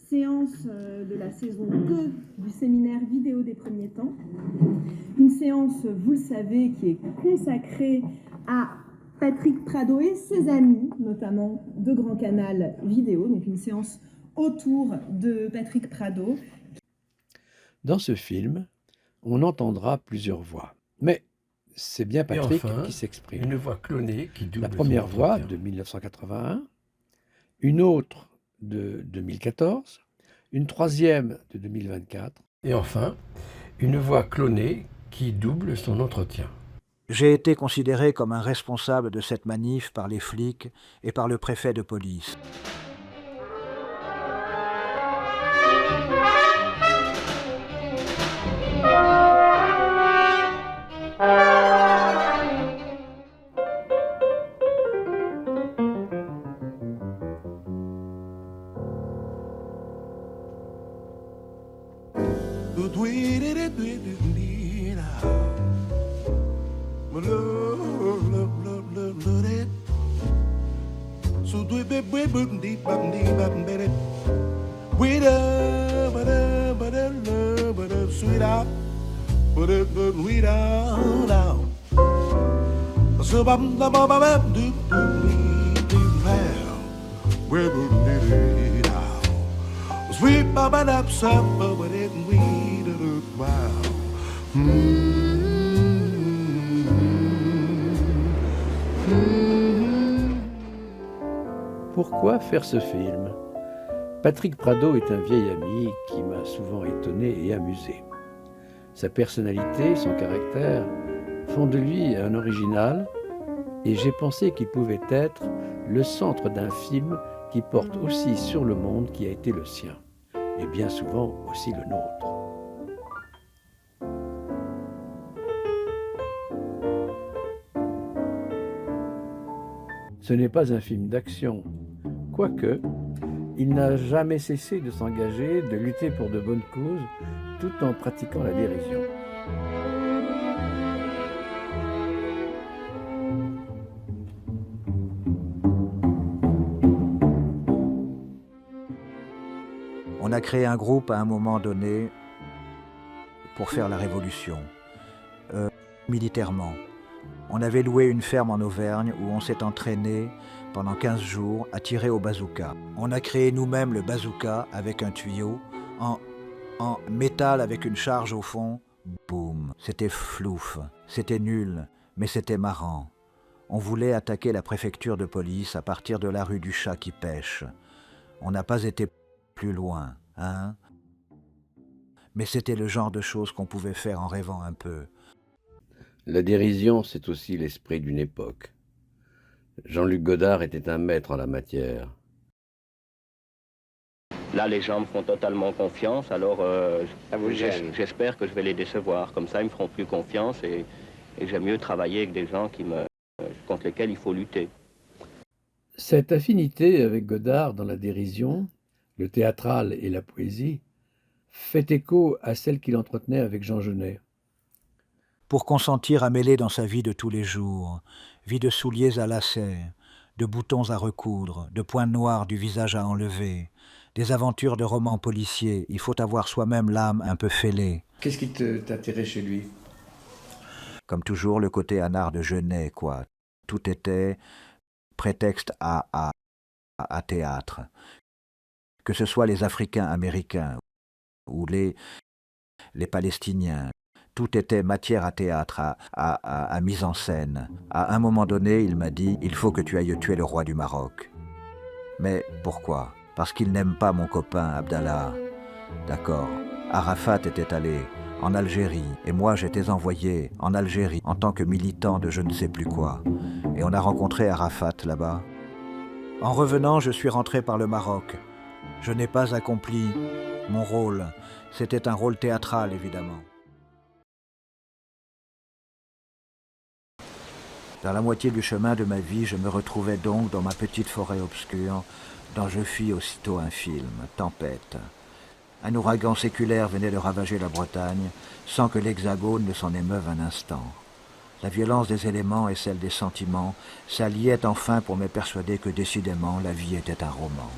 séance de la saison 2 du séminaire vidéo des premiers temps. Une séance, vous le savez, qui est consacrée à Patrick Prado et ses amis, notamment de Grand Canal Vidéo, donc une séance autour de Patrick Prado. Dans ce film, on entendra plusieurs voix, mais c'est bien Patrick qui s'exprime. Une voix clonée qui double la première son voix entretien. de 1981, une autre de 2014, une troisième de 2024. Et enfin, une voix clonée qui double son entretien. J'ai été considéré comme un responsable de cette manif par les flics et par le préfet de police. Pourquoi faire ce film ? Patrick Prado est un vieil ami qui m'a souvent étonné et amusé. Sa personnalité, son caractère font de lui un original et j'ai pensé qu'il pouvait être le centre d'un film qui porte aussi sur le monde qui a été le sien et bien souvent aussi le nôtre. Ce n'est pas un film d'action, quoique il n'a jamais cessé de s'engager, de lutter pour de bonnes causes, tout en pratiquant la dérision. On a créé un groupe à un moment donné pour faire la révolution, militairement. On avait loué une ferme en Auvergne où on s'est entraîné pendant 15 jours à tirer au bazooka. On a créé nous-mêmes le bazooka avec un tuyau en métal avec une charge au fond. Boum. C'était flouf, c'était nul, mais c'était marrant. On voulait attaquer la préfecture de police à partir de la rue du Chat qui pêche. On n'a pas été plus loin, hein? Mais c'était le genre de choses qu'on pouvait faire en rêvant un peu. La dérision, c'est aussi l'esprit d'une époque. Jean-Luc Godard était un maître en la matière. Là, les gens me font totalement confiance, alors j'espère que je vais les décevoir. Comme ça, ils me feront plus confiance et j'aime mieux travailler avec des gens contre lesquels il faut lutter. Cette affinité avec Godard dans la dérision, le théâtral et la poésie, fait écho à celle qu'il entretenait avec Jean Genet. Pour consentir à mêler dans sa vie de tous les jours, vie de souliers à lacets, de boutons à recoudre, de points noirs du visage à enlever, des aventures de romans policiers, il faut avoir soi-même l'âme un peu fêlée. Qu'est-ce qui t'attirait chez lui ? Comme toujours, le côté anard de Genet, quoi. Tout était prétexte à théâtre. Que ce soit les Africains américains ou les Palestiniens, tout était matière à théâtre, à mise en scène. À un moment donné, il m'a dit « Il faut que tu ailles tuer le roi du Maroc ». Mais pourquoi ? Parce qu'il n'aime pas mon copain Abdallah. D'accord. Arafat était allé en Algérie et moi j'étais envoyé en Algérie en tant que militant de je ne sais plus quoi. Et on a rencontré Arafat là-bas. En revenant, je suis rentré par le Maroc. Je n'ai pas accompli mon rôle. C'était un rôle théâtral, évidemment. Dans la moitié du chemin de ma vie, je me retrouvais donc dans ma petite forêt obscure, dont je fis aussitôt un film, Tempête. Un ouragan séculaire venait de ravager la Bretagne, sans que l'Hexagone ne s'en émeuve un instant. La violence des éléments et celle des sentiments s'alliaient enfin pour me persuader que décidément la vie était un roman.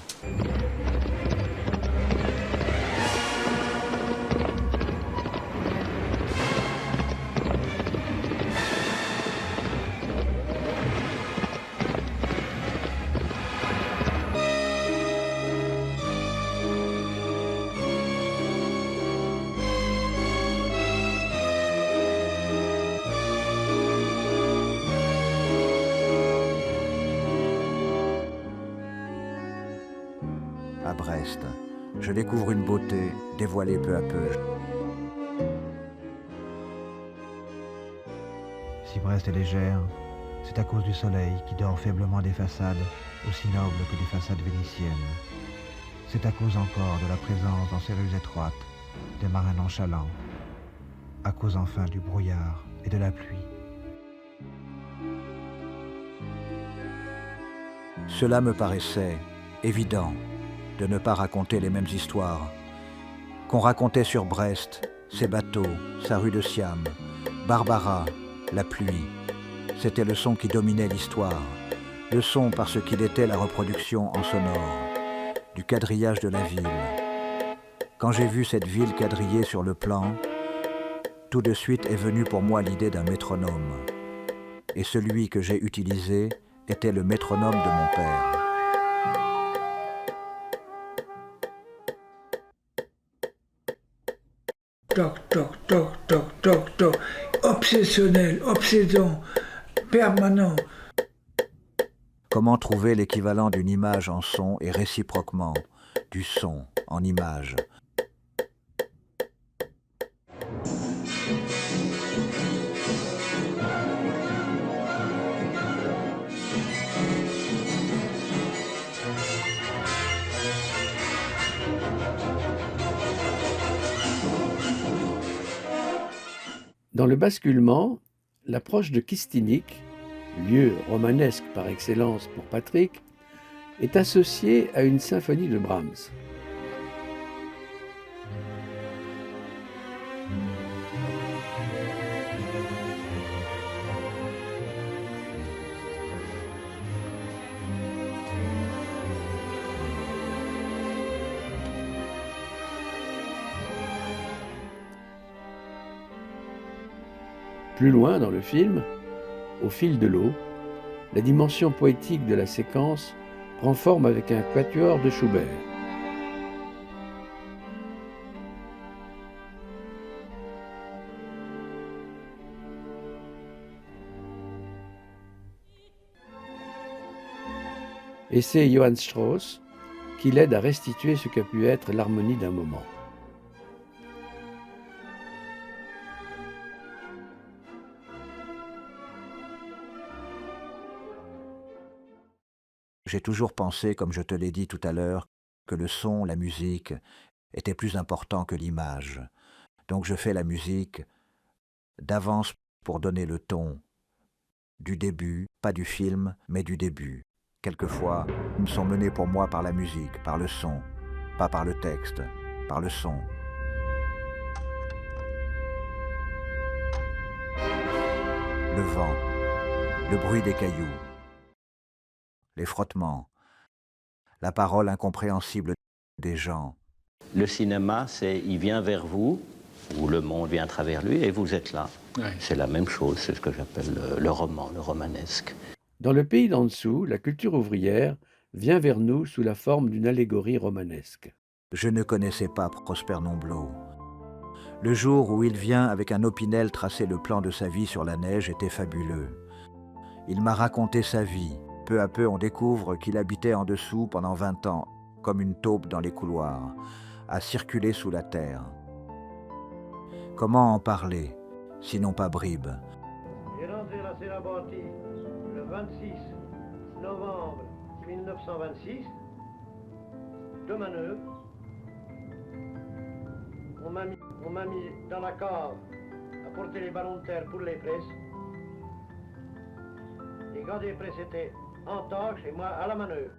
Brest. Je découvre une beauté dévoilée peu à peu. Si Brest est légère, c'est à cause du soleil qui dort faiblement des façades aussi nobles que des façades vénitiennes. C'est à cause encore de la présence dans ces rues étroites des marins nonchalants, à cause enfin du brouillard et de la pluie. Cela me paraissait évident de ne pas raconter les mêmes histoires, qu'on racontait sur Brest, ses bateaux, sa rue de Siam, Barbara, la pluie. C'était le son qui dominait l'histoire, le son parce qu'il était la reproduction en sonore du quadrillage de la ville. Quand j'ai vu cette ville quadrillée sur le plan, tout de suite est venue pour moi l'idée d'un métronome. Et celui que j'ai utilisé était le métronome de mon père. Toc, toc, toc, toc, toc, toc. Obsessionnel, obsédant, permanent. Comment trouver l'équivalent d'une image en son et réciproquement du son en image? Dans le basculement, l'approche de Kistinik, lieu romanesque par excellence pour Patrick, est associée à une symphonie de Brahms. Plus loin dans le film, au fil de l'eau, la dimension poétique de la séquence prend forme avec un quatuor de Schubert. Et c'est Johann Strauss qui l'aide à restituer ce qu'a pu être l'harmonie d'un moment. J'ai toujours pensé, comme je te l'ai dit tout à l'heure, que le son, la musique, était plus important que l'image. Donc je fais la musique d'avance pour donner le ton du début, pas du film, mais du début. Quelquefois, ils sont menés pour moi par la musique, par le son, pas par le texte, par le son. Le vent, le bruit des cailloux, les frottements, la parole incompréhensible des gens. Le cinéma, c'est il vient vers vous, ou le monde vient à travers lui, et vous êtes là. Ouais. C'est la même chose, c'est ce que j'appelle le roman, le romanesque. Dans le pays d'en dessous, la culture ouvrière vient vers nous sous la forme d'une allégorie romanesque. Je ne connaissais pas Prosper Nomblot. Le jour où il vient avec un Opinel tracer le plan de sa vie sur la neige était fabuleux. Il m'a raconté sa vie. Peu à peu, on découvre qu'il habitait en dessous pendant 20 ans, comme une taupe dans les couloirs, à circuler sous la terre. Comment en parler, sinon pas bribe? J'ai lancé la Célabati le 26 novembre 1926, de manœuvre. On m'a mis dans la cave à porter les ballons de terre pour les presses. Les gars des presses étaient en tâche et moi à la manœuvre.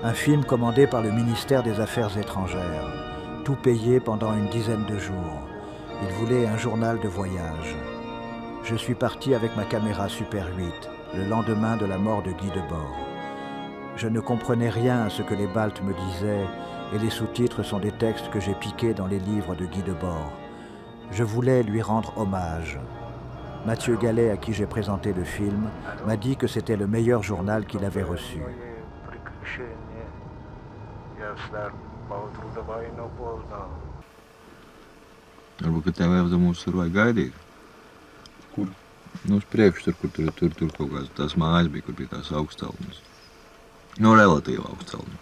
Un film commandé par le ministère des Affaires étrangères, tout payé pendant une dizaine de jours. Il voulait un journal de voyage. Je suis parti avec ma caméra Super 8, le lendemain de la mort de Guy Debord. Je ne comprenais rien à ce que les Baltes me disaient, et les sous-titres sont des textes que j'ai piqués dans les livres de Guy Debord. Je voulais lui rendre hommage. Mathieu Gallet, à qui j'ai présenté le film, m'a dit que c'était le meilleur journal qu'il avait reçu. Varbūt, ka tev jau mūs tur vajag gaidīt. Kur? Nu, uz priekšu, tur kaut kādas tās mājas bija, kur bija tās augstceltnes. Nu, relatīvi augstceltnes.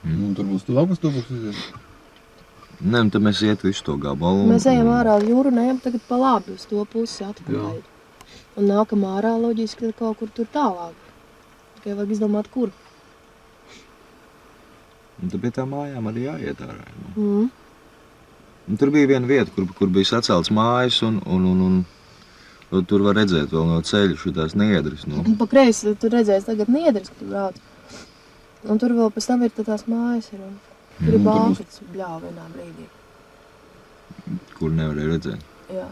Un tur būs tuvāk uz to puses? Nē, tad mēs iet visu to gabalu. Mēs ejam ārā jūru un ejam tagad pa labi uz to pusi atpakaļ. Un nākam ārā loģiski kaut kur tur tālāk. Tikai vajag izdomāt, kur. Un tad pie tā mājām arī jāiet ārā. Un tur bija viena vieta, kur bija sacelts mājas, un tur var redzēt vēl no ceļa šitās niedris. Nu. Pa kreisi tur redzēs tagad niedris, kur brauc. Un tur vēl pēc tam ir tās mājas. Tur ir bāka, tas bļāva vienā brīdī. Kur nevarēja redzēt? Jā.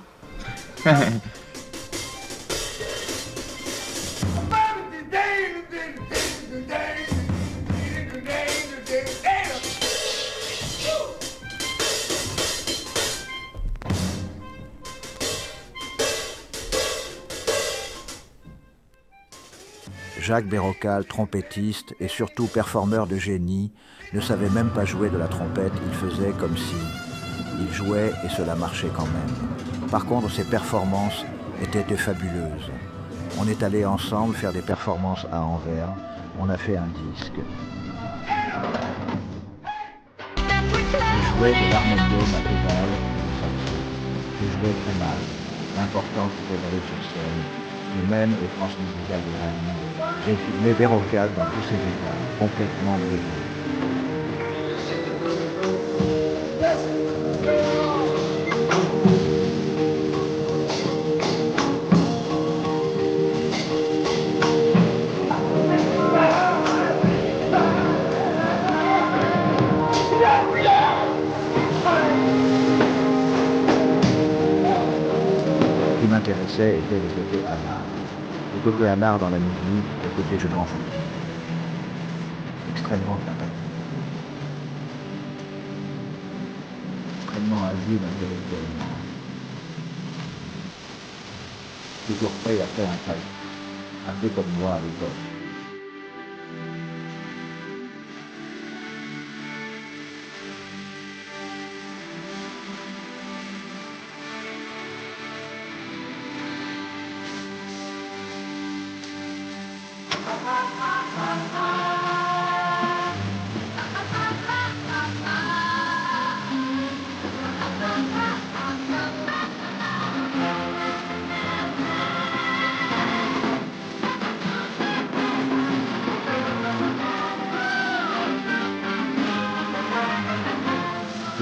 Jacques Bérocal, trompettiste et surtout performeur de génie, ne savait même pas jouer de la trompette, il faisait comme si il jouait et cela marchait quand même. Par contre, ses performances étaient fabuleuses. On est allés ensemble faire des performances à Anvers, on a fait un disque. Je jouais de l'harmonium à pédale, je jouais très mal. L'important c'était d'aller sur scène, humaine et transmusicale de la vie. J'ai filmé Bérocal dans tous ses états, complètement brisé. Ce qui m'intéressait était le côté anard. Le côté anard dans la musique, le côté je m'en fous. Extrêmement sympathique. Extrêmement agile intellectuellement. Toujours prêt à faire un travail. Un peu comme moi à l'époque.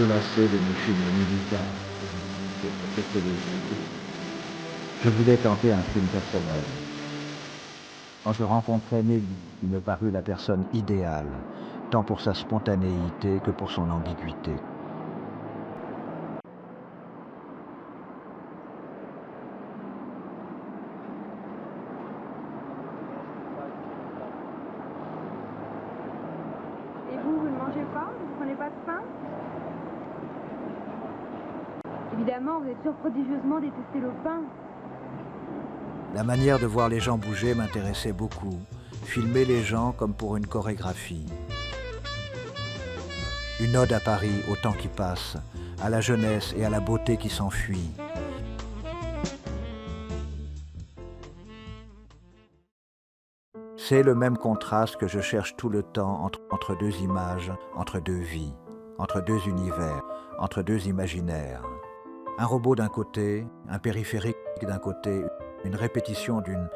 Lassé de mes films militaires. Je voulais tenter un film personnel. Quand je rencontrai Nelly, il me parut la personne idéale, tant pour sa spontanéité que pour son ambiguïté. Et vous ne mangez pas? Vous ne prenez pas de pain? Évidemment, vous avez toujours prodigieusement détesté le pain. La manière de voir les gens bouger m'intéressait beaucoup. Filmer les gens comme pour une chorégraphie. Une ode à Paris, au temps qui passe, à la jeunesse et à la beauté qui s'enfuit. C'est le même contraste que je cherche tout le temps entre deux images, entre deux vies, entre deux univers, entre deux imaginaires. Un robot d'un côté, un périphérique d'un côté, une répétition d'une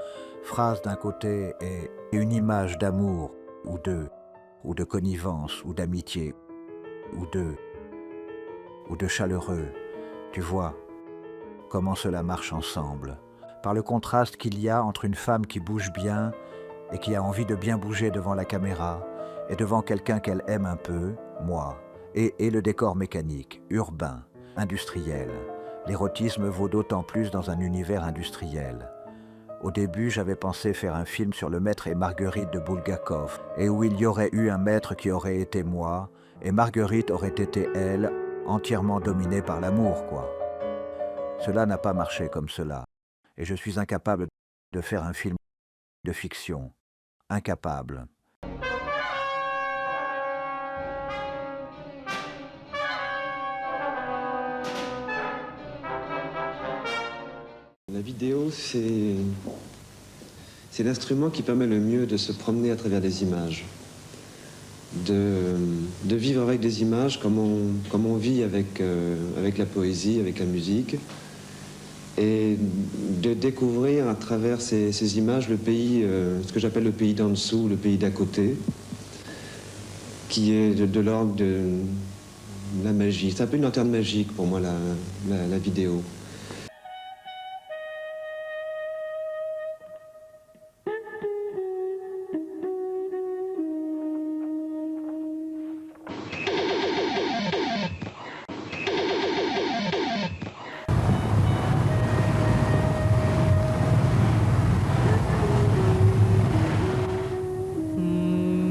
phrase d'un côté et une image d'amour, ou de connivence, ou d'amitié, ou de chaleureux. Tu vois comment cela marche ensemble, par le contraste qu'il y a entre une femme qui bouge bien et qui a envie de bien bouger devant la caméra, est devant quelqu'un qu'elle aime un peu, moi, et le décor mécanique, urbain, industriel. L'érotisme vaut d'autant plus dans un univers industriel. Au début, j'avais pensé faire un film sur le maître et Marguerite de Bulgakov, et où il y aurait eu un maître qui aurait été moi, et Marguerite aurait été elle, entièrement dominée par l'amour, quoi. Cela n'a pas marché comme cela, et je suis incapable de faire un film de fiction. Incapable. La vidéo, c'est l'instrument qui permet le mieux de se promener à travers des images, de vivre avec des images comme on vit avec la poésie, avec la musique, et de découvrir à travers ces images le pays, ce que j'appelle le pays d'en dessous, le pays d'à côté, qui est de l'ordre de la magie. C'est un peu une lanterne magique pour moi, la vidéo.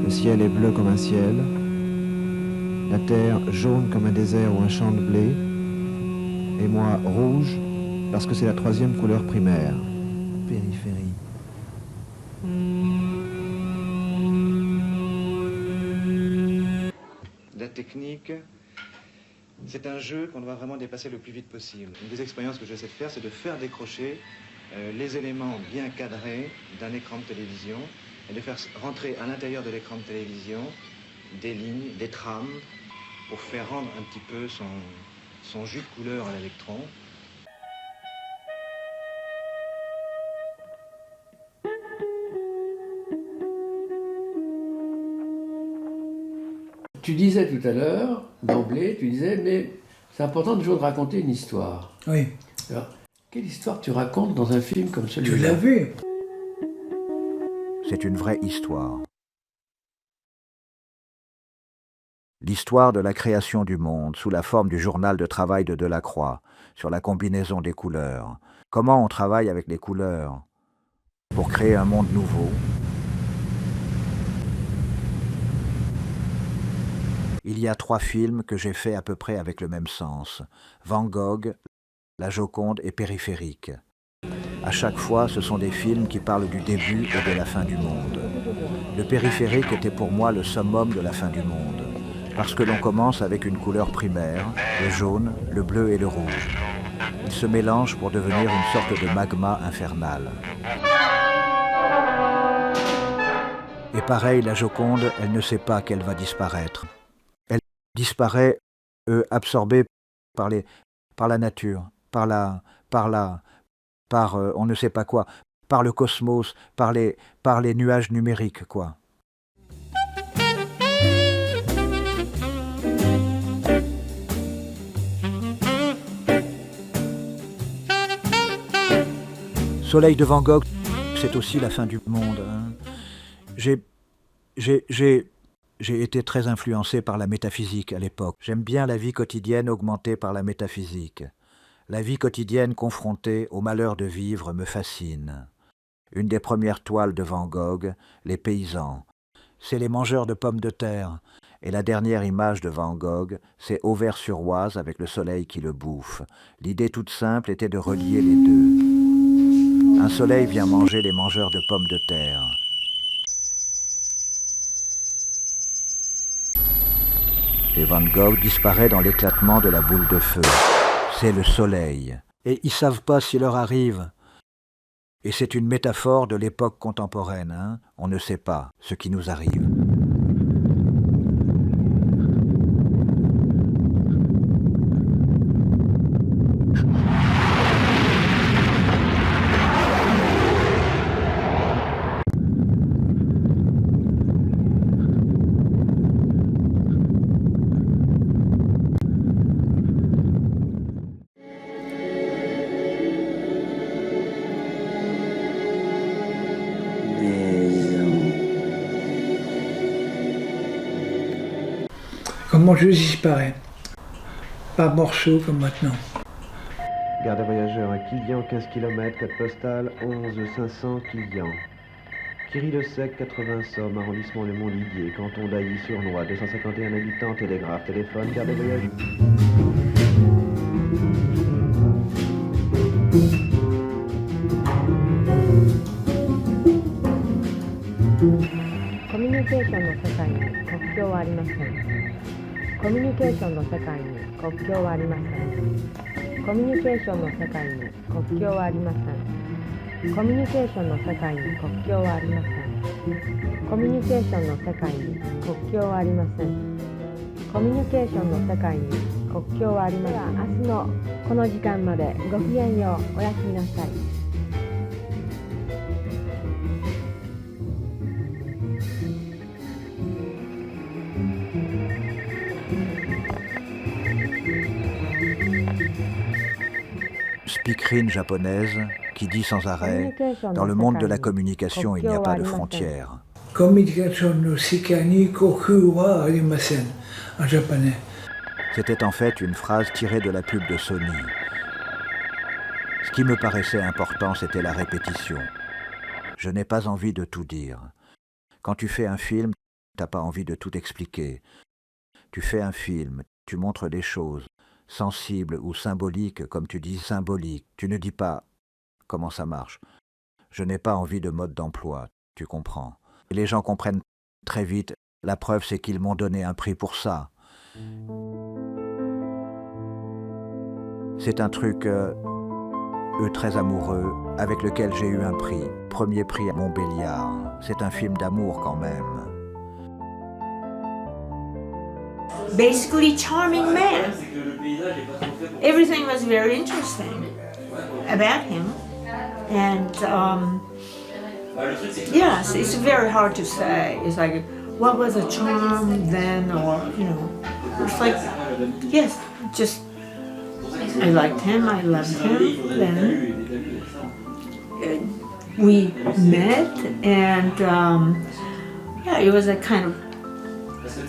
Le ciel est bleu comme un ciel, la terre jaune comme un désert ou un champ de blé, et moi rouge parce que c'est la troisième couleur primaire. Périphérie. La technique, c'est un jeu qu'on doit vraiment dépasser le plus vite possible. Une des expériences que j'essaie de faire, c'est de faire décrocher les éléments bien cadrés d'un écran de télévision et de faire rentrer à l'intérieur de l'écran de télévision des lignes, des trames, pour faire rendre un petit peu son jus de couleur à l'électron. Tu disais tout à l'heure, d'emblée, mais c'est important toujours de raconter une histoire. Oui. Alors, quelle histoire tu racontes dans un film comme celui-là? Tu l'as vu. C'est une vraie histoire. L'histoire de la création du monde sous la forme du journal de travail de Delacroix, sur la combinaison des couleurs. Comment on travaille avec les couleurs pour créer un monde nouveau. Il y a 3 films que j'ai faits à peu près avec le même sens. Van Gogh, La Joconde et Périphérique. À chaque fois, ce sont des films qui parlent du début et de la fin du monde. Le Périphérique était pour moi le summum de la fin du monde, parce que l'on commence avec une couleur primaire, le jaune, le bleu et le rouge. Ils se mélangent pour devenir une sorte de magma infernal. Et pareil, la Joconde, elle ne sait pas qu'elle va disparaître. Elle disparaît, absorbée par la nature, par on ne sait pas quoi, par le cosmos, par les nuages numériques, quoi. Soleil de Van Gogh, c'est aussi la fin du monde. Hein. J'ai été très influencé par la métaphysique à l'époque. J'aime bien la vie quotidienne augmentée par la métaphysique. La vie quotidienne confrontée au malheur de vivre me fascine. Une des premières toiles de Van Gogh, Les paysans, c'est les mangeurs de pommes de terre. Et la dernière image de Van Gogh, c'est Auvers-sur-Oise avec le soleil qui le bouffe. L'idée toute simple était de relier les deux. Un soleil vient manger les mangeurs de pommes de terre. Et Van Gogh disparaît dans l'éclatement de la boule de feu. C'est le soleil. Et ils savent pas ce qui leur arrive. Et c'est une métaphore de l'époque contemporaine. Hein. On ne sait pas ce qui nous arrive. moment je disparais. Par morceaux comme maintenant. Gare des voyageurs à Quillan, 15 km, code postal 11 500 Quillan. Quiri-le-Sec, 80 Somme, arrondissement Le Mont-Liguier, canton d'Ailly-sur-Noix, 251 habitants, télégraphe, téléphone, gare des voyageurs. Speakerine japonaise qui dit sans arrêt « Dans le monde de la communication, il n'y a pas de frontières ». Communication no sekai ni koku wa arimasen en japonais. C'était en fait une phrase tirée de la pub de Sony. Ce qui me paraissait important, c'était la répétition. Je n'ai pas envie de tout dire. Quand tu fais un film, t'as pas envie de tout expliquer. Tu fais un film, tu montres des choses, sensibles ou symboliques, comme tu dis symboliques. Tu ne dis pas comment ça marche. Je n'ai pas envie de mode d'emploi, tu comprends. Et les gens comprennent très vite. La preuve, c'est qu'ils m'ont donné un prix pour ça. C'est un truc, eux très amoureux, avec lequel j'ai eu un prix. Premier prix à Montbéliard. C'est un film d'amour quand même. Basically charming man. Everything was very interesting about him. And yes, it's very hard to say. It's like, what was the charm then, or, you know, it's like, yes, just, I liked him, I loved him, then we met, and yeah, it was a kind of,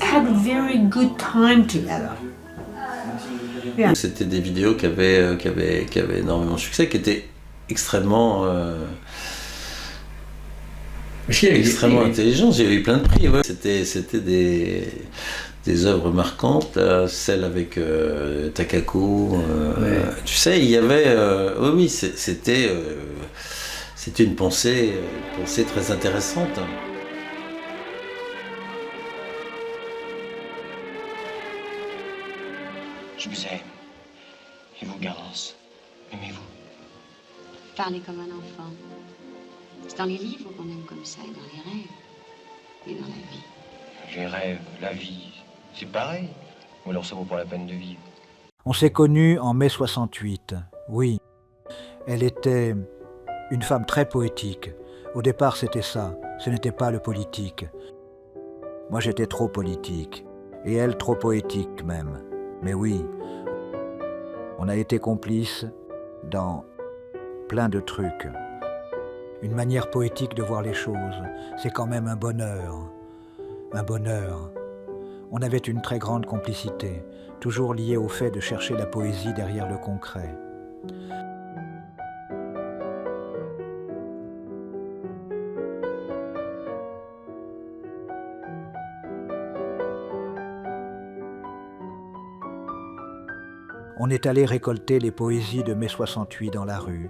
had a very good time together. Yeah. C'était des vidéos qui avaient énormément de succès, qui étaient extrêmement intelligentes. J'ai eu plein de prix. Ouais. C'était des œuvres marquantes, celle avec Takako. Ouais. Tu sais, il y avait, oui, c'était une pensée très intéressante. Je vous aime. Et vous, Garance, aimez-vous? Parler comme un enfant. C'est dans les livres qu'on aime comme ça, et dans les rêves, et dans la vie. Les rêves, la vie, c'est pareil. Ou alors ça vaut pas la peine de vivre. On s'est connus en mai 68, oui. Elle était une femme très poétique. Au départ, c'était ça. Ce n'était pas le politique. Moi, j'étais trop politique. Et elle, trop poétique même. Mais oui, on a été complices dans plein de trucs. Une manière poétique de voir les choses, c'est quand même un bonheur. Un bonheur. On avait une très grande complicité, toujours liée au fait de chercher la poésie derrière le concret. On est allé récolter les poésies de mai 68 dans la rue.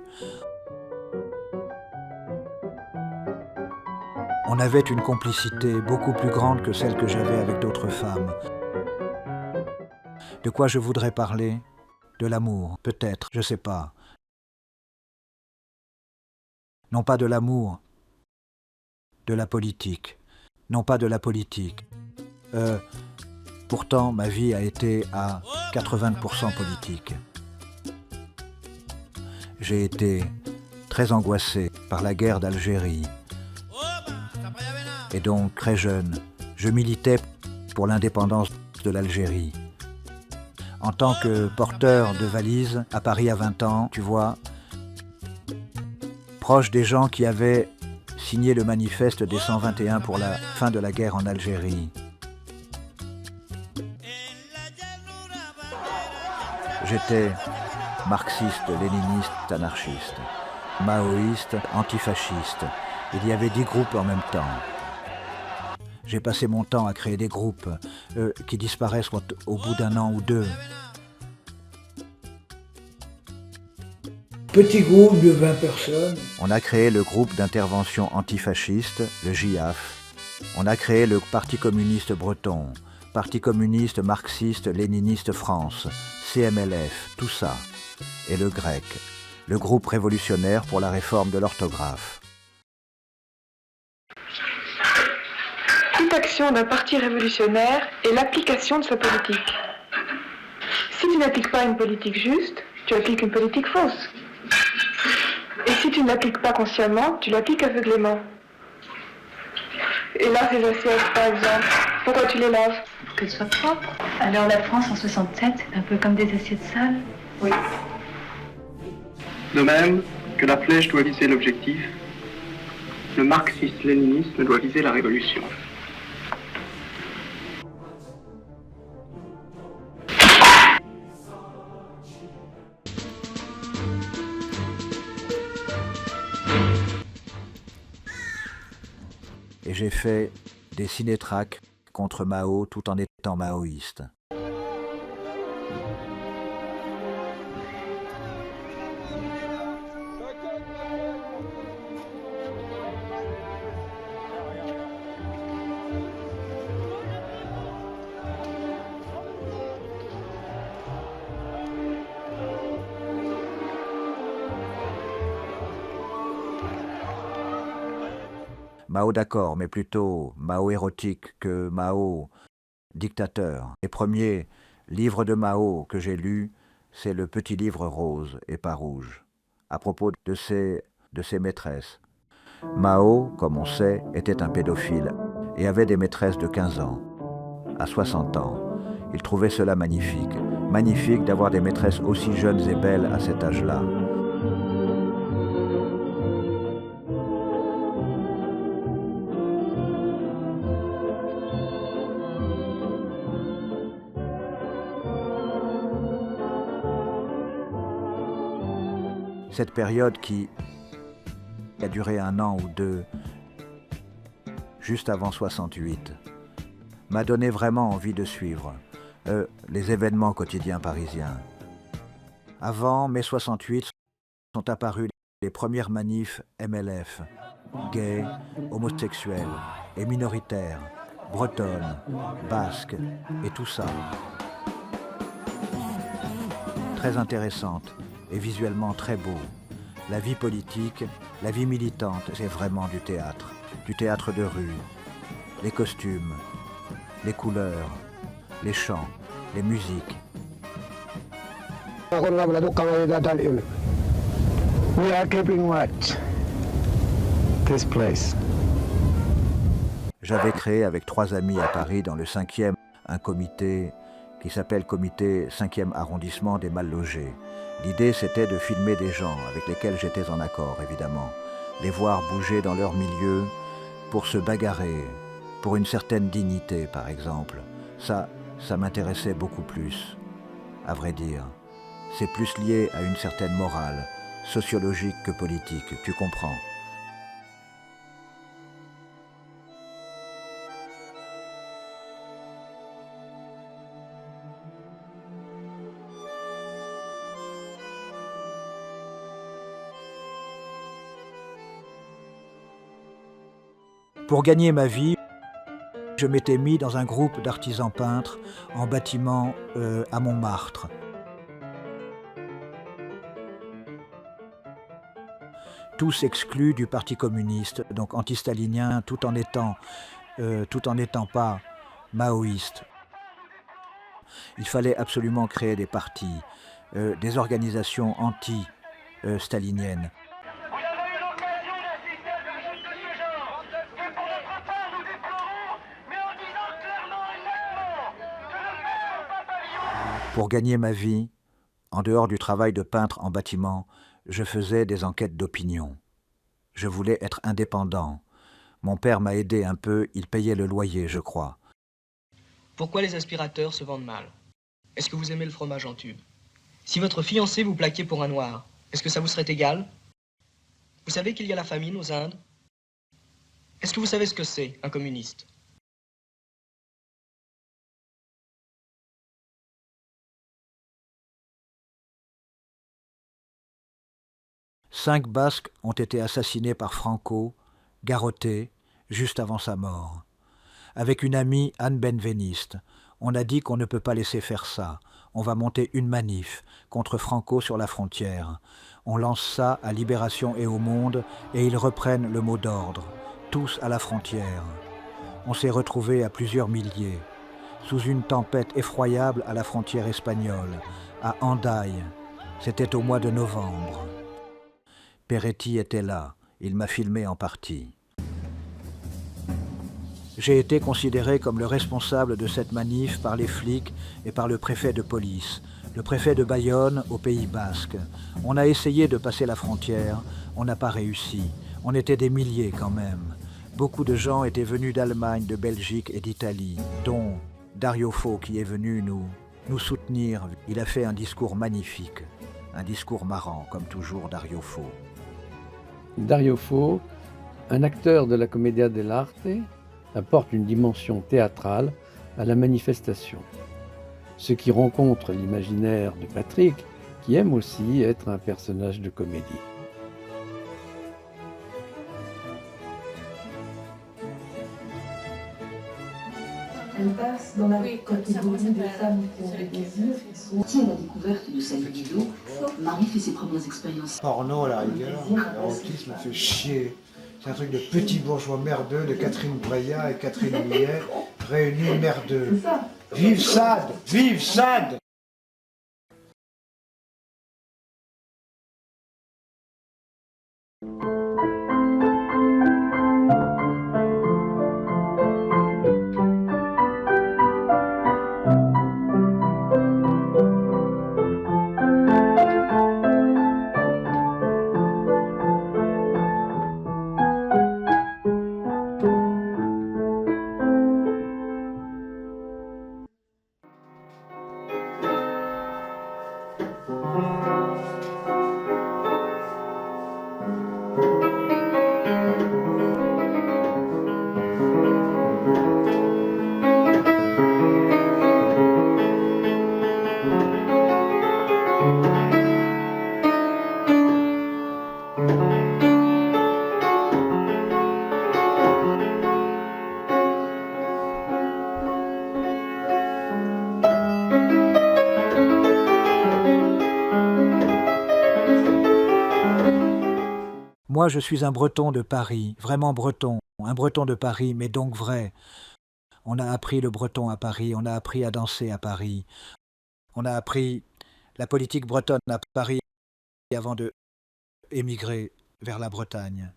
On avait une complicité beaucoup plus grande que celle que j'avais avec d'autres femmes. De quoi je voudrais parler? De l'amour, peut-être, je sais pas. Non pas de l'amour, de la politique. Non pas de la politique. Pourtant, ma vie a été à 80% politique. J'ai été très angoissé par la guerre d'Algérie. Et donc, très jeune, je militais pour l'indépendance de l'Algérie. En tant que porteur de valise à Paris à 20 ans, tu vois, proche des gens qui avaient signé le manifeste des 121 pour la fin de la guerre en Algérie. J'étais marxiste, léniniste, anarchiste, maoïste, antifasciste. Il y avait 10 groupes en même temps. J'ai passé mon temps à créer des groupes qui disparaissent au bout d'un an ou deux. Petit groupe de 20 personnes. On a créé le groupe d'intervention antifasciste, le JIAF. On a créé le Parti communiste breton, Parti communiste marxiste léniniste France, CMLF, tout ça. Et le GREC, le groupe révolutionnaire pour la réforme de l'orthographe. Toute action d'un parti révolutionnaire est l'application de sa politique. Si tu n'appliques pas une politique juste, tu appliques une politique fausse. Et si tu ne l'appliques pas consciemment, tu l'appliques aveuglément. Et là, ces assiettes, par exemple, pourquoi tu les laves? Pour qu'elles soient propres. Alors la France en 67, c'est un peu comme des assiettes sales. Oui. De même que la flèche doit viser l'objectif, le marxisme-léninisme doit viser la révolution. Et j'ai fait des ciné-tracts contre Mao tout en étant maoïste. Mao d'accord, mais plutôt Mao érotique que Mao dictateur. Les premiers livres de Mao que j'ai lus, c'est le petit livre rose et pas rouge, à propos de ses maîtresses. Mao, comme on sait, était un pédophile et avait des maîtresses de 15 ans. À 60 ans, il trouvait cela magnifique. Magnifique d'avoir des maîtresses aussi jeunes et belles à cet âge-là. Cette période qui a duré 1 an ou 2, juste avant 68, m'a donné vraiment envie de suivre les événements quotidiens parisiens. Avant mai 68 sont apparues les premières manifs MLF, gays, homosexuels et minoritaires, bretonnes, basques et tout ça. Très intéressante et visuellement très beau. La vie politique, la vie militante, c'est vraiment du théâtre de rue, les costumes, les couleurs, les chants, les musiques. We are keeping watch. This place. J'avais créé avec 3 amis à Paris, dans le 5e, un comité qui s'appelle Comité 5e arrondissement des mal logés. L'idée, c'était de filmer des gens avec lesquels j'étais en accord, évidemment, les voir bouger dans leur milieu pour se bagarrer, pour une certaine dignité, par exemple. Ça m'intéressait beaucoup plus, à vrai dire. C'est plus lié à une certaine morale, sociologique que politique, tu comprends. Pour gagner ma vie, je m'étais mis dans un groupe d'artisans peintres en bâtiment à Montmartre. Tous exclus du Parti communiste, donc anti-stalinien, tout en n'étant pas maoïste. Il fallait absolument créer des partis, des organisations anti-staliniennes. Pour gagner ma vie, en dehors du travail de peintre en bâtiment, je faisais des enquêtes d'opinion. Je voulais être indépendant. Mon père m'a aidé un peu, il payait le loyer, je crois. Pourquoi les aspirateurs se vendent mal? Est-ce que vous aimez le fromage en tube? Si votre fiancé vous plaquait pour un noir, est-ce que ça vous serait égal? Vous savez qu'il y a la famine aux Indes? Est-ce que vous savez ce que c'est, un communiste? Cinq Basques ont été assassinés par Franco, garrottés, juste avant sa mort. Avec une amie, Anne Benveniste, on a dit qu'on ne peut pas laisser faire ça. On va monter une manif contre Franco sur la frontière. On lance ça à Libération et au Monde et ils reprennent le mot d'ordre. Tous à la frontière. On s'est retrouvés à plusieurs milliers, sous une tempête effroyable à la frontière espagnole, à Hendaye. C'était au mois de novembre. Peretti était là, il m'a filmé en partie. J'ai été considéré comme le responsable de cette manif par les flics et par le préfet de police, le préfet de Bayonne au Pays Basque. On a essayé de passer la frontière, on n'a pas réussi. On était des milliers quand même. Beaucoup de gens étaient venus d'Allemagne, de Belgique et d'Italie, dont Dario Fo qui est venu nous soutenir. Il a fait un discours magnifique, un discours marrant, comme toujours Dario Fo. Dario Fo, un acteur de la Commedia dell'arte, apporte une dimension théâtrale à la manifestation. Ce qui rencontre l'imaginaire de Patrick, qui aime aussi être un personnage de comédie. Elle passe dans la catégorie des femmes qui ont des désirs qui sont... Si à la découverte de sa libido, Marie fait ses premières expériences. Porno à la rigueur, l'érotisme me fait chier. C'est un truc de petit bourgeois merdeux de Catherine Breillat et Catherine Millet, réunis merdeux. Vive Sade! Vive Sade! Moi, je suis un Breton de Paris, vraiment breton, un Breton de Paris, mais donc vrai. On a appris le breton à Paris, on a appris à danser à Paris, on a appris la politique bretonne à Paris avant de émigrer vers la Bretagne.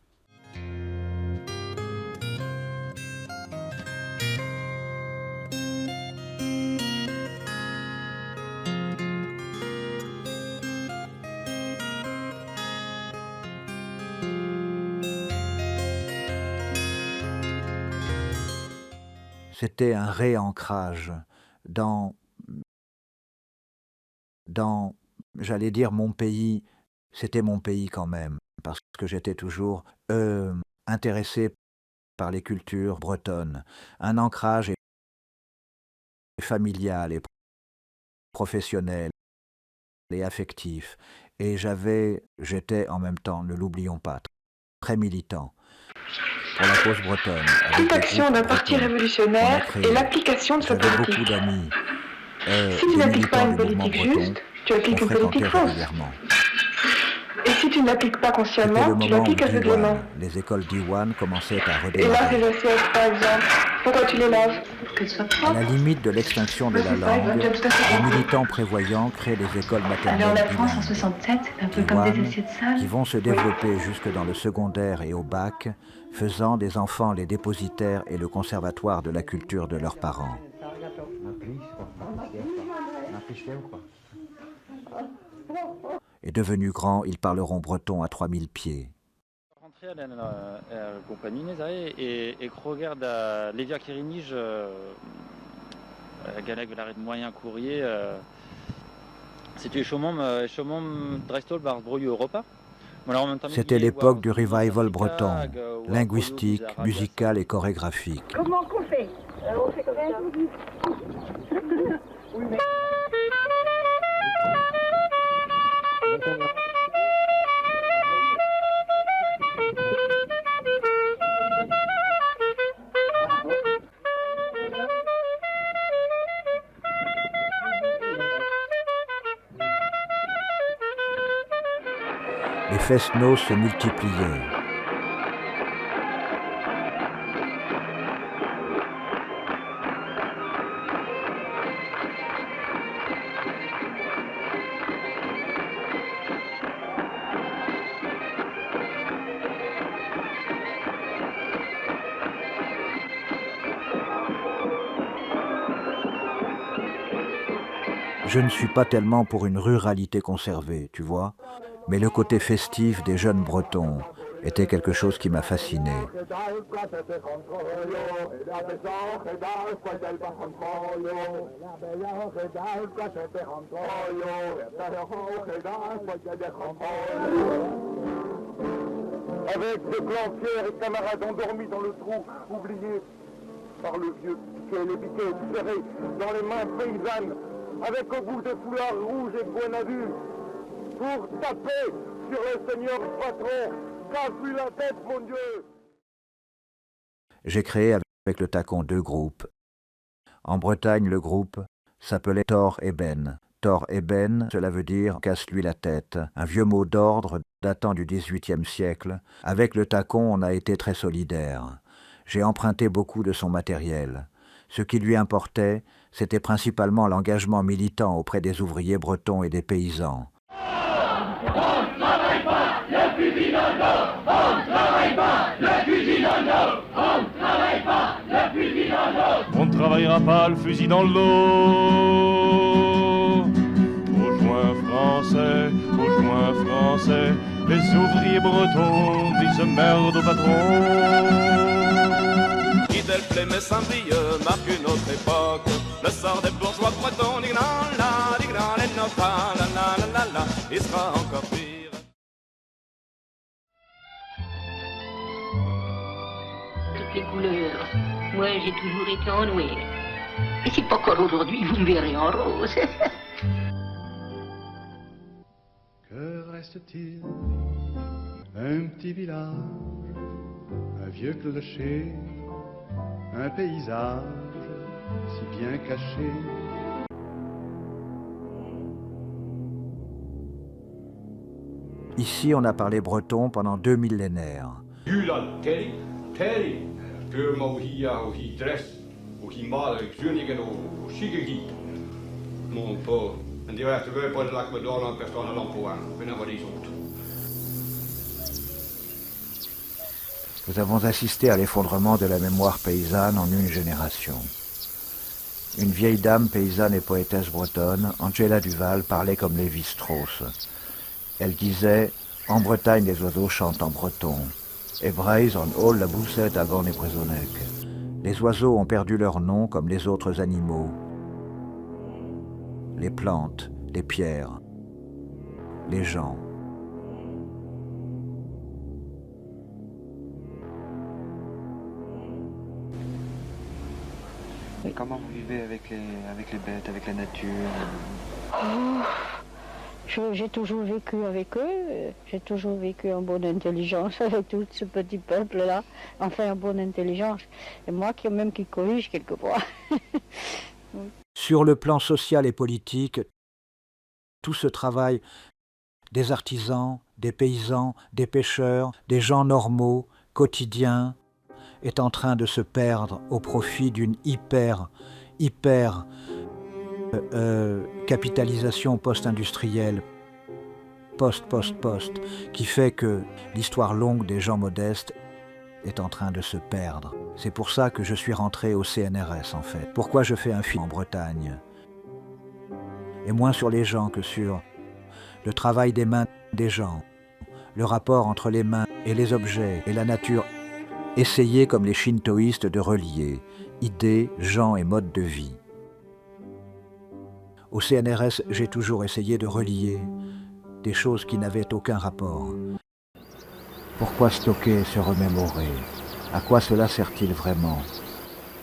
C'était un réancrage dans, j'allais dire mon pays, c'était mon pays quand même, parce que j'étais toujours intéressé par les cultures bretonnes. Un ancrage familial et professionnel et affectif. Et j'étais en même temps, ne l'oublions pas, très militant. Pour la cause bretonne. Toute action d'un parti révolutionnaire est l'application de sa politique. Beaucoup d'amis. Si tu n'appliques pas une politique juste, tu appliques une politique fausse. Et si tu ne l'appliques pas consciemment, tu l'appliques aveuglément. Les écoles d'Iwan commençaient à Et redémarrer. lave les assiettes, par exemple. Pourquoi tu les laves? À la limite de l'extinction de la langue, les militants prévoyants créent des écoles maternelles Alors la France en 67, un peu comme des assiettes sales. qui vont se développer jusque dans le secondaire et au bac, faisant des enfants les dépositaires et le conservatoire de la culture de leurs parents. Et devenus grands, ils parleront breton à 3000 pieds. Compagnie et regarde Lévia Kérinige, Galag l'arrêt de moyen courrier, C'était l'époque du revival breton, linguistique, musical et chorégraphique. Comment qu'on fait? On fait comme ça. Oui, mais... Les fest-noz se multipliaient. Je ne suis pas tellement pour une ruralité conservée, tu vois, mais le côté festif des jeunes Bretons était quelque chose qui m'a fasciné. Avec des plantières et camarades endormis dans le trou, oubliés par le vieux piquet, les piquets serrés dans les mains paysannes, avec au bout des foulards rouges et points à vue, pour taper sur le seigneur patron, casse-lui la tête, mon Dieu. J'ai créé avec le tacon 2 groupes. En Bretagne, le groupe s'appelait Tor Eben. Tor Eben, cela veut dire casse-lui la tête, un vieux mot d'ordre datant du XVIIIe siècle. Avec le tacon, on a été très solidaire. J'ai emprunté beaucoup de son matériel. Ce qui lui importait, c'était principalement l'engagement militant auprès des ouvriers bretons et des paysans. On ne travaille pas, le fusil dans le dos. On ne travaille pas, le fusil dans le dos. On ne travaille pas, le fusil dans le dos. On ne travaillera pas le fusil dans le dos. Aux joints français, les ouvriers bretons disent merde au patron. Guy mais Saint-Brieuc marque une autre époque. Le sort des bourgeois bretons, il sera encore pire. Toutes les couleurs. Moi, j'ai toujours été en noir. Et c'est pas encore aujourd'hui, vous me verrez en rose. Que reste-t-il? Un petit village, un vieux clocher, un paysage si bien caché. Ici, on a parlé breton pendant 2 millénaires. Nous avons assisté à l'effondrement de la mémoire paysanne en une génération. Une vieille dame paysanne et poétesse bretonne, Angela Duval, parlait comme Lévi-Strauss. Elle disait « En Bretagne, les oiseaux chantent en breton. Et Braise en hall la boussette avant les Brisonnec. » Les oiseaux ont perdu leur nom comme les autres animaux. Les plantes, les pierres, les gens. Et comment vous vivez avec les bêtes, avec la nature? J'ai toujours vécu avec eux, j'ai toujours vécu en bonne intelligence avec tout ce petit peuple-là, enfin en bonne intelligence, et moi qui corrige quelquefois. Sur le plan social et politique, tout ce travail des artisans, des paysans, des pêcheurs, des gens normaux, quotidiens, est en train de se perdre au profit d'une hyper capitalisation post-industrielle, post, qui fait que l'histoire longue des gens modestes est en train de se perdre. C'est pour ça que je suis rentré au CNRS, en fait. Pourquoi je fais un film en Bretagne? Et moins sur les gens que sur le travail des mains des gens, le rapport entre les mains et les objets et la nature. Essayer, comme les shintoïstes, de relier idées, gens et modes de vie. Au CNRS, j'ai toujours essayé de relier des choses qui n'avaient aucun rapport. Pourquoi stocker et se remémorer? À quoi cela sert-il vraiment?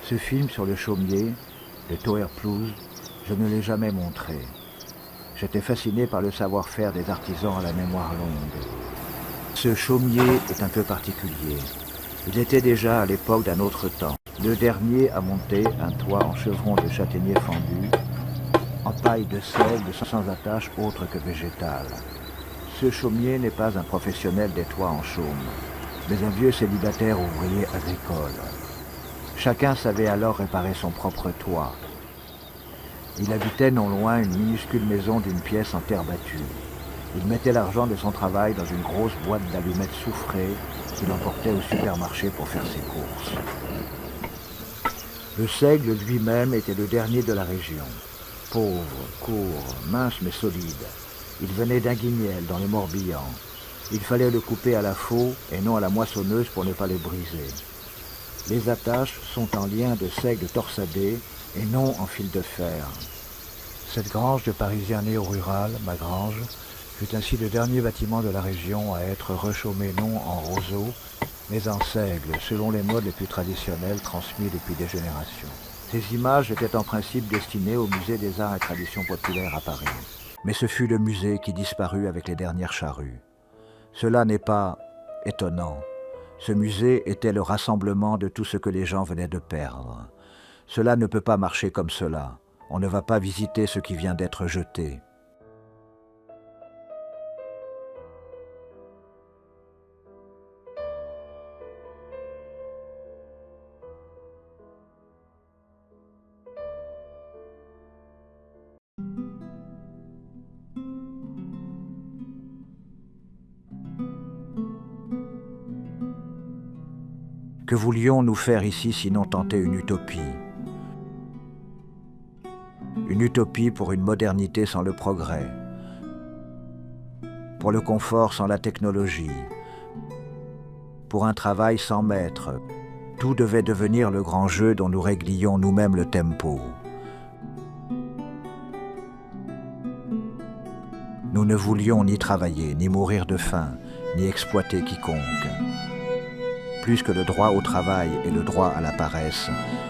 Ce film sur le chaumier, de Toer Plouz, je ne l'ai jamais montré. J'étais fasciné par le savoir-faire des artisans à la mémoire longue. Ce chaumier est un peu particulier. Il était déjà à l'époque d'un autre temps. Le dernier a monté un toit en chevron de châtaignier fendu, en paille de seigle sans attache autre que végétale. Ce chaumier n'est pas un professionnel des toits en chaume, mais un vieux célibataire ouvrier agricole. Chacun savait alors réparer son propre toit. Il habitait non loin une minuscule maison d'une pièce en terre battue. Il mettait l'argent de son travail dans une grosse boîte d'allumettes soufrées qu'il emportait au supermarché pour faire ses courses. Le seigle lui-même était le dernier de la région. Pauvre, court, mince mais solide. Il venait d'Inguignel, dans le Morbihan. Il fallait le couper à la faux et non à la moissonneuse pour ne pas le briser. Les attaches sont en lien de seigle torsadé et non en fil de fer. Cette grange de Parisien néo-rural, ma grange, fut ainsi le dernier bâtiment de la région à être rechaumé non en roseau, mais en seigle, selon les modes les plus traditionnels transmis depuis des générations. Ces images étaient en principe destinées au musée des arts et traditions populaires à Paris. Mais ce fut le musée qui disparut avec les dernières charrues. Cela n'est pas étonnant. Ce musée était le rassemblement de tout ce que les gens venaient de perdre. Cela ne peut pas marcher comme cela. On ne va pas visiter ce qui vient d'être jeté. Que voulions-nous faire ici sinon tenter une utopie? Une utopie pour une modernité sans le progrès, pour le confort sans la technologie, pour un travail sans maître. Tout devait devenir le grand jeu dont nous réglions nous-mêmes le tempo. Nous ne voulions ni travailler, ni mourir de faim, ni exploiter quiconque. Plus que le droit au travail et le droit à la paresse,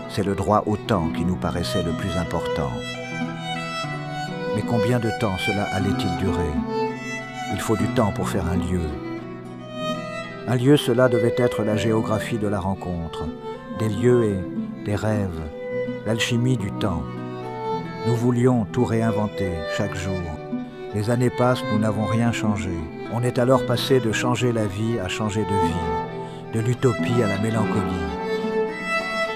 c'est le droit au temps qui nous paraissait le plus important. Mais combien de temps cela allait-il durer? Il faut du temps pour faire un lieu. Un lieu, cela devait être la géographie de la rencontre, des lieux et des rêves, l'alchimie du temps. Nous voulions tout réinventer chaque jour. Les années passent, nous n'avons rien changé. On est alors passé de changer la vie à changer de vie, de l'utopie à la mélancolie,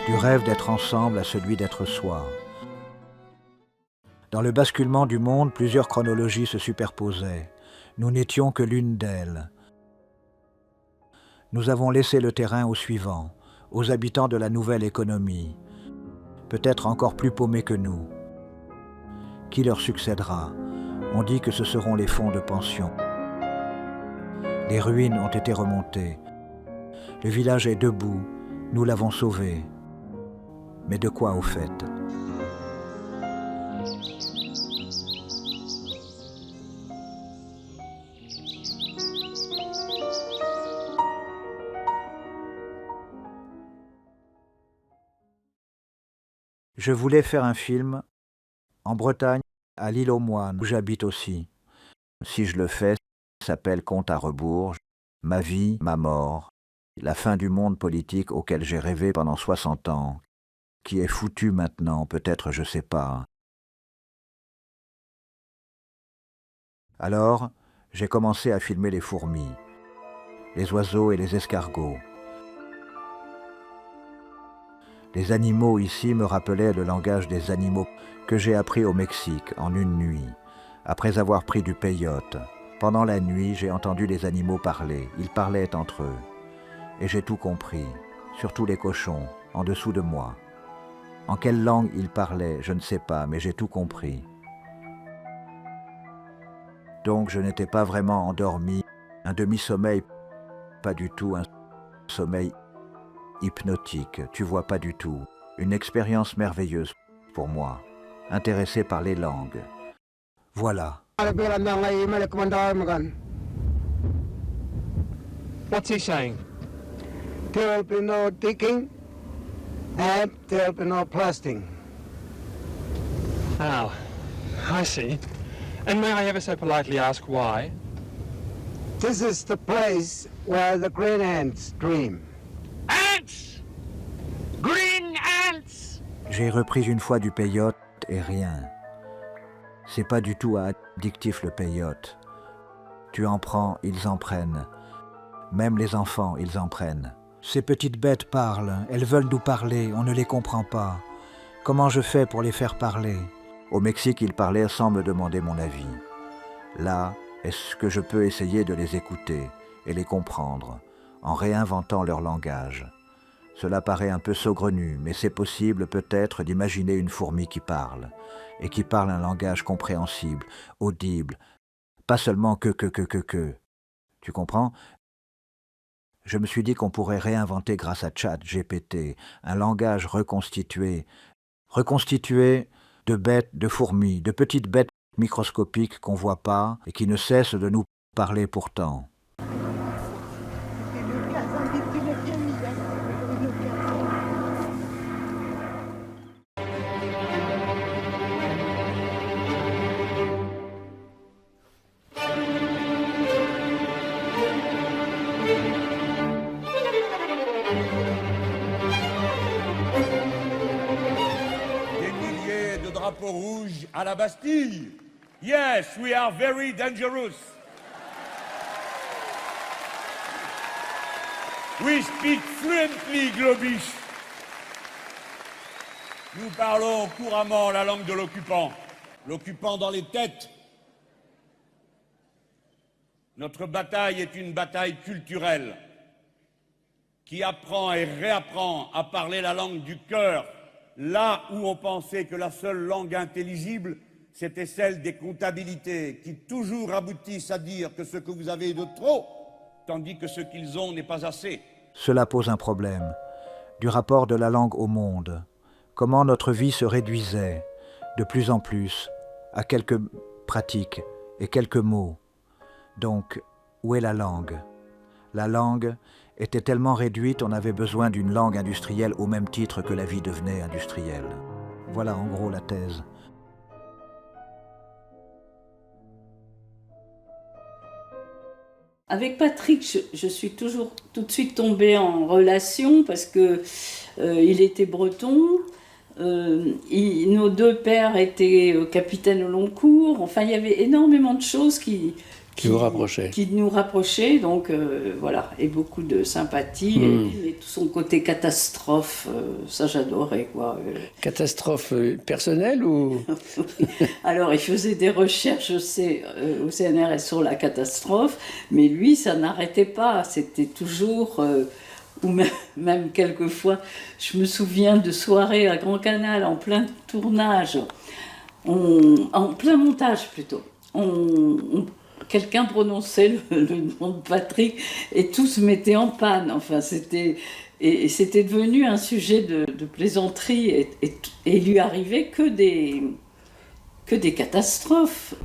du rêve d'être ensemble à celui d'être soi. Dans le basculement du monde, plusieurs chronologies se superposaient. Nous n'étions que l'une d'elles. Nous avons laissé le terrain aux suivants, aux habitants de la nouvelle économie, peut-être encore plus paumés que nous. Qui leur succédera? On dit que ce seront les fonds de pension. Les ruines ont été remontées. Le village est debout, nous l'avons sauvé. Mais de quoi au fait? Je voulais faire un film en Bretagne, à l'île aux Moines, où j'habite aussi. Si je le fais, ça s'appelle Compte à rebours, ma vie, ma mort, la fin du monde politique auquel j'ai rêvé pendant 60 ans, qui est foutu maintenant, peut-être, je sais pas. Alors, j'ai commencé à filmer les fourmis, les oiseaux et les escargots. Les animaux ici me rappelaient le langage des animaux que j'ai appris au Mexique en une nuit, après avoir pris du peyote. Pendant la nuit, j'ai entendu les animaux parler. Ils parlaient entre eux. Et j'ai tout compris, surtout les cochons, en dessous de moi. En quelle langue ils parlaient, je ne sais pas, mais j'ai tout compris. Donc je n'étais pas vraiment endormi, un demi-sommeil, pas du tout un sommeil hypnotique, tu vois, pas du tout. Une expérience merveilleuse pour moi, intéressé par les langues, Voilà. What's he saying? There'll be no digging and there'll be no blasting. Oh, I see. And may I ever so politely ask why? This is the place where the green ants dream. Ants! Green ants! J'ai repris une fois du peyote et rien. C'est pas du tout addictif le peyote. Tu en prends, ils en prennent. Même les enfants, ils en prennent. Ces petites bêtes parlent, elles veulent nous parler, on ne les comprend pas. Comment je fais pour les faire parler? Au Mexique, ils parlaient sans me demander mon avis. Là, est-ce que je peux essayer de les écouter et les comprendre, en réinventant leur langage? Cela paraît un peu saugrenu, mais c'est possible peut-être d'imaginer une fourmi qui parle, et qui parle un langage compréhensible, audible, pas seulement que. Tu comprends? Je me suis dit qu'on pourrait réinventer grâce à ChatGPT un langage reconstitué de bêtes, de fourmis, de petites bêtes microscopiques qu'on voit pas et qui ne cessent de nous parler pourtant. Rouge à la Bastille. Yes, we are very dangerous. We speak fluently Globish. Nous parlons couramment la langue de l'occupant. L'occupant dans les têtes. Notre bataille est une bataille culturelle qui apprend et réapprend à parler la langue du cœur. Là où on pensait que la seule langue intelligible, c'était celle des comptabilités, qui toujours aboutissent à dire que ce que vous avez est de trop, tandis que ce qu'ils ont n'est pas assez. Cela pose un problème, du rapport de la langue au monde. Comment notre vie se réduisait, de plus en plus, à quelques pratiques et quelques mots. Donc, où est la langue? La langue était tellement réduite, on avait besoin d'une langue industrielle au même titre que la vie devenait industrielle. Voilà en gros la thèse. Avec Patrick, je suis toujours tout de suite tombée en relation parce que il était breton. Nos deux pères étaient capitaines au long cours. Enfin, il y avait énormément de choses qui nous rapprochaient, donc voilà, et beaucoup de sympathie, et tout son côté catastrophe, ça j'adorais, quoi. Catastrophe personnelle ou Alors, il faisait des recherches, je sais, au CNRS sur la catastrophe, mais lui, ça n'arrêtait pas, c'était toujours... ou même quelquefois, je me souviens de soirées à Grand Canal, en plein tournage, en plein montage plutôt, quelqu'un prononçait le nom de Patrick et tout se mettait en panne. Enfin, c'était devenu un sujet de plaisanterie et il lui arrivait que des catastrophes.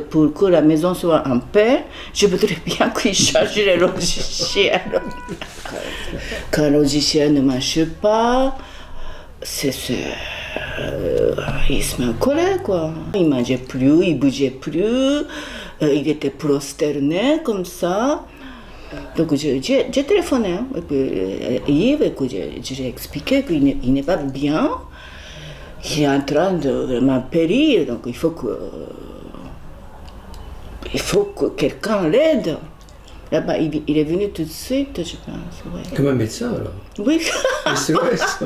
Pour que la maison soit en paix, je voudrais bien qu'il change le logiciel. Quand le logiciel ne marche pas, il se met en colère, quoi. Il ne mangeait plus, il ne bougeait plus, il était prosterné comme ça. Donc j'ai téléphoné, et puis Yves, je lui ai expliqué qu'il n'est pas bien, il est en train de vraiment périr, donc il faut que quelqu'un l'aide. Là-bas, il est venu tout de suite, je pense. Ouais. Comme un médecin, alors? Oui. SOS.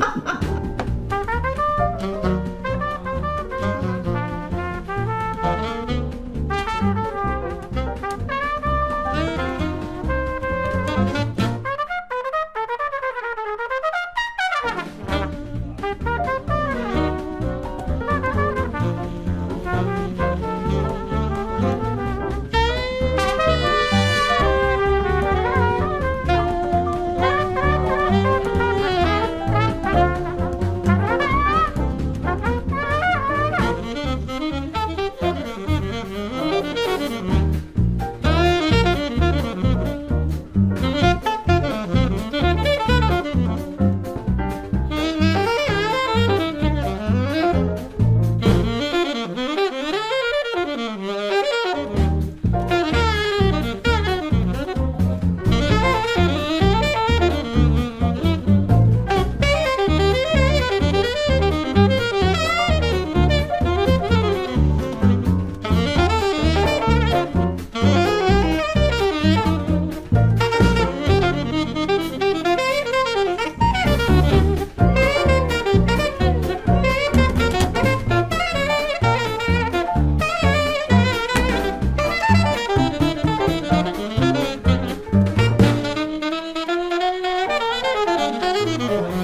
Thank you.